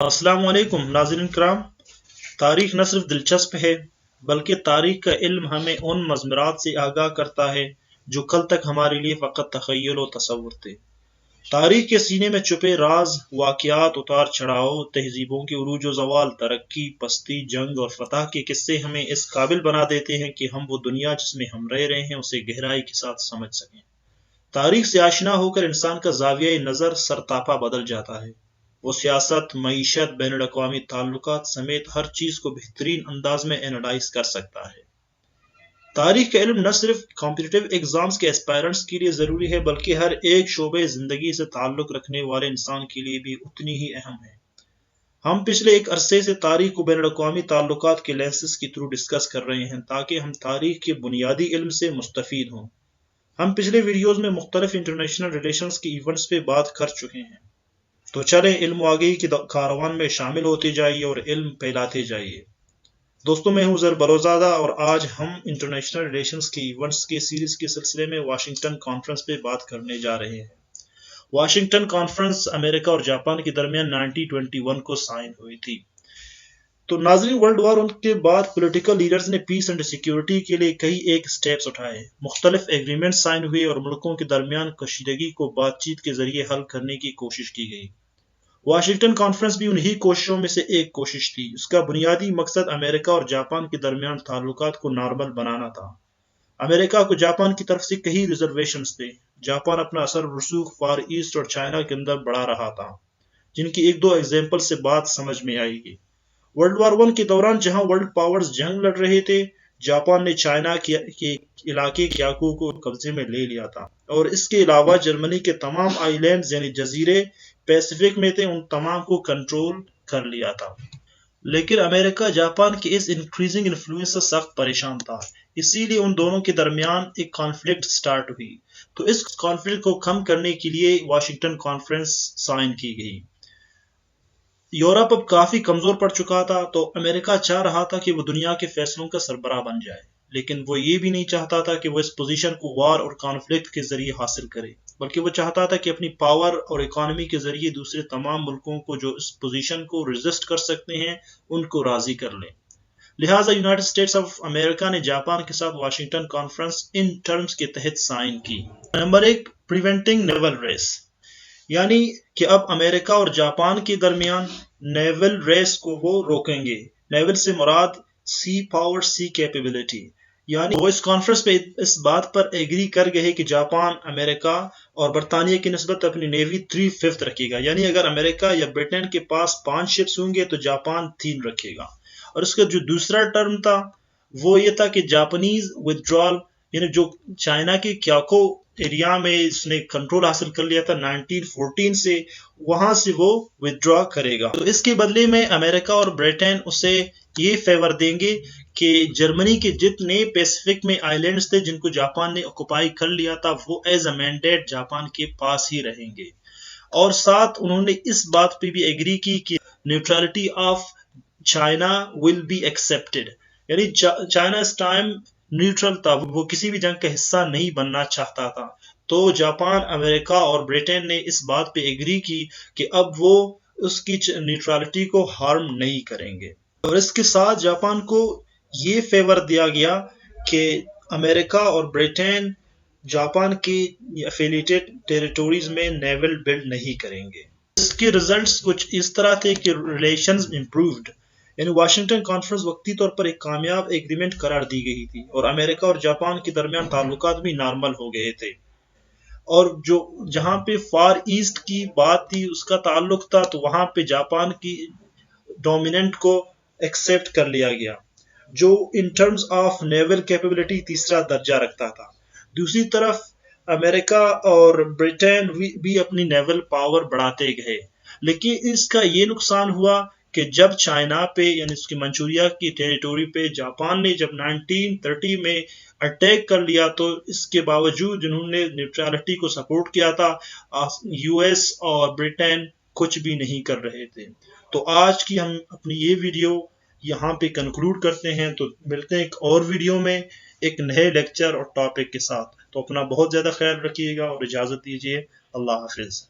अस्सलाम वालेकुम नाज़रीन कराम। तारीख न सिर्फ दिलचस्प है बल्कि तारीख का इल्म हमें उन मज़मरात से आगाह करता है जो कल तक हमारे लिए फ़कत तख़य्युल और तसव्वुर थे। तारीख के सीने में छुपे राज, वाक़यात, उतार चढ़ाव, तहज़ीबों के उरूज व ज़वाल, तरक्की, पस्ती, जंग और फ़तह के किस्से हमें इस काबिल बना देते हैं कि हम वो दुनिया जिसमें हम रह रहे हैं उसे गहराई के साथ समझ सकें। तारीख से आशना होकर इंसान का ज़ाविया नज़र सरतापा बदल जाता है। वो सियासत, मईशत, बैनुल अक़वामी ताल्लुकात समेत हर चीज़ को बेहतरीन अंदाज में एनालाइज कर सकता है। तारीख का इल्म न सिर्फ कॉम्पिटिटिव एग्जाम्स के एस्पायरेंट्स के लिए ज़रूरी है बल्कि हर एक शोबे ज़िंदगी से ताल्लुक़ रखने वाले इंसान के लिए भी उतनी ही अहम है। हम पिछले एक अरसे से तारीख को बैनुल अक़वामी ताल्लुकात के लेंसेस के थ्रू डिस्कस कर रहे हैं ताकि हम तारीख के बुनियादी इल्म से मुस्तफ़ीद हों। हम पिछले वीडियोज़ में मुख्तलिफ इंटरनेशनल रिलेशंस के इवेंट्स पे बात कर चुके हैं, तो चलें इल्म आगे की कारवान में शामिल होते जाइए और इल्म फैलाते जाइए। दोस्तों, मैं हूं ज़र बलोज़ादा और आज हम इंटरनेशनल रिलेशंस के इवेंट्स के सीरीज के सिलसिले में वाशिंगटन कॉन्फ्रेंस पे बात करने जा रहे हैं। वाशिंगटन कॉन्फ्रेंस अमेरिका और जापान के दरमियान 1921 को साइन हुई थी। तो नाज़रीन, वर्ल्ड वॉर के बाद पॉलिटिकल लीडर्स ने पीस एंड सिक्योरिटी के लिए कई एक स्टेप्स उठाए, मुख्तलिफ एग्रीमेंट साइन हुए और मुल्कों के दरमियान कशीदगी को बातचीत के जरिए हल करने की कोशिश की गई। वाशिंगटन कॉन्फ्रेंस भी उन्हीं कोशिशों में से एक कोशिश थी। उसका बुनियादी मकसद अमेरिका और जापान के दरमियान ताल्लुकात को नॉर्मल बनाना था। अमेरिका को जापान की तरफ से कई रिजर्वेशंस थे। जापान अपना असर रसूख फार ईस्ट और चाइना के अंदर बढ़ा रहा था, जिनकी एक दो एग्जाम्पल से बात समझ में आएगी। वर्ल्ड वॉर वन के दौरान जहां वर्ल्ड पावर्स जंग लड़ रहे थे, जापान ने चाइना के इलाके क्याकू को कब्जे में ले लिया था और इसके अलावा जर्मनी के तमाम आइलैंड्स यानी जजीरे पैसिफिक में थे, उन तमाम को कंट्रोल कर लिया था। लेकिन अमेरिका जापान के इस इंक्रीजिंग इन्फ्लुएंस से सख्त परेशान था, इसीलिए उन दोनों के दरमियान एक कॉन्फ्लिक्ट स्टार्ट हुई। तो इस कॉन्फ्लिक्ट को कम करने के लिए वाशिंगटन कॉन्फ्रेंस साइन की गई। यूरोप अब काफी कमजोर पड़ चुका था, तो अमेरिका चाह रहा था कि वो दुनिया के फैसलों का सरबराह बन जाए, लेकिन वो ये भी नहीं चाहता था कि वो इस पोजीशन को वार और कॉन्फ्लिक्ट के जरिए हासिल करे, बल्कि वो चाहता था कि अपनी पावर और इकोनॉमी के जरिए दूसरे तमाम मुल्कों को जो इस पोजीशन को रेजिस्ट कर सकते हैं उनको राजी कर लें। लिहाजा यूनाइटेड स्टेट्स ऑफ अमेरिका ने जापान के साथ वाशिंगटन कॉन्फ्रेंस इन टर्म्स के तहत साइन की। नंबर 1, प्रिवेंटिंग नेवल रेस, यानी कि अब अमेरिका और जापान के दरमियान नेवल रेस को वो रोकेंगे। नेवल से मुराद सी पावर, सी कैपेबिलिटी, यानी वो इस कॉन्फ्रेंस पे इस बात पर एग्री कर गए कि जापान अमेरिका और बरतानिया की निस्बत अपनी नेवी 3/5 रखेगा, यानी अगर अमेरिका या ब्रिटेन के पास 5 शिप्स होंगे तो जापान 3 रखेगा। और इसका जो दूसरा टर्म था वो ये था कि जापानीज विथड्रॉल, यानी जो चाइना के क्याको एरिया में इसने कंट्रोल हासिल कर लिया था 1914 से, वहां से वो विथड्रॉ करेगा। तो इसके बदले में अमेरिका और ब्रिटेन उसे ये फेवर देंगे कि जर्मनी के जितने पैसिफिक में आइलैंड्स थे जिनको जापान ने ऑक्युपाई कर लिया था, वो एज अ मैंडेट जापान के पास ही रहेंगे। और साथ उन्होंने इस बात पे भी एग्री की कि neutrality of China will be accepted, यानी चाइना इस टाइम न्यूट्रल था, वो किसी भी जंग का हिस्सा नहीं बनना चाहता था। तो जापान, अमेरिका और ब्रिटेन ने इस बात पे एग्री की कि अब वो उसकी न्यूट्रलिटी को हार्म नहीं करेंगे। और इसके साथ जापान को ये फेवर दिया गया कि अमेरिका और ब्रिटेन जापान की एफिलिएटेड टेरिटोरीज में नेवल बिल्ड नहीं करेंगे। इसके रिजल्ट्स कुछ इस तरह थे कि रिलेशंस इंप्रूव्ड, यानी वाशिंगटन कॉन्फ्रेंस वक्ती तौर पर एक कामयाब एग्रीमेंट करार दी गई थी और अमेरिका और जापान के दरमियान ताल्लुकात भी नॉर्मल हो गए थे। और जो जहां पे फार ईस्ट की बात थी उसका ताल्लुक था, तो वहां पे जापान की डोमिनेंट को एक्सेप्ट कर लिया गया, जो in terms of naval capability तीसरा दर्जा रखता था। दूसरी तरफ अमेरिका और ब्रिटेन भी अपनी नेवल पावर बढ़ाते गए, लेकिन इसका ये नुकसान हुआ कि जब चाइना पे यानी उसकी मंचूरिया की टेरिटोरी पे जापान ने जब 1930 में अटैक कर लिया, तो इसके बावजूद जिन्होंने न्यूट्रलिटी को सपोर्ट किया था, यूएस और ब्रिटेन कुछ भी नहीं कर रहे थे। तो आज की हम अपनी ये वीडियो यहाँ पे कंक्लूड करते हैं, तो मिलते हैं एक और वीडियो में एक नए लेक्चर और टॉपिक के साथ। तो अपना बहुत ज़्यादा ख्याल रखिएगा और इजाज़त दीजिए। अल्लाह हाफिज़।